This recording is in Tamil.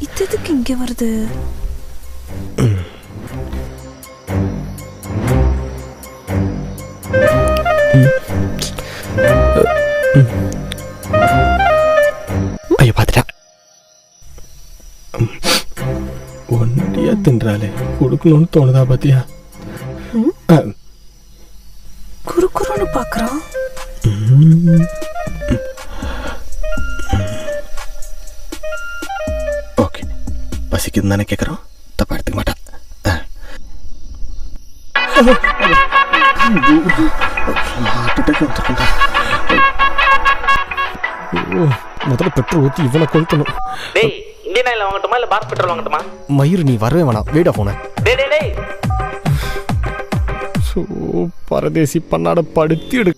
இது எதுக்கு இங்கே வருது? ஐயோ பார்த்துட்டா. ஒன்றியா தின்றாலே கொடுக்கணும்னு தோணுதா பாத்தியா? குறுக்குறுன்னு பார்க்குறான். ஓகே, பசிக்குதுன்னு தானே கேட்குறோம், தப்பா எடுத்துக்க மாட்டான். முதல்ல பெட்ரோல் ஊற்றி இவனை கொளுத்தணும். டேய், இந்தியன் ஆயில் வாங்கட்டுமா இல்லை பாரத் பெட்ரோல் வாங்கட்டுமா? மயூர் நீ வரவே வேணாம், வேடா போன. டேய் டேய் டேய், பரதேசி பண்ணாட படுத்தி எடு.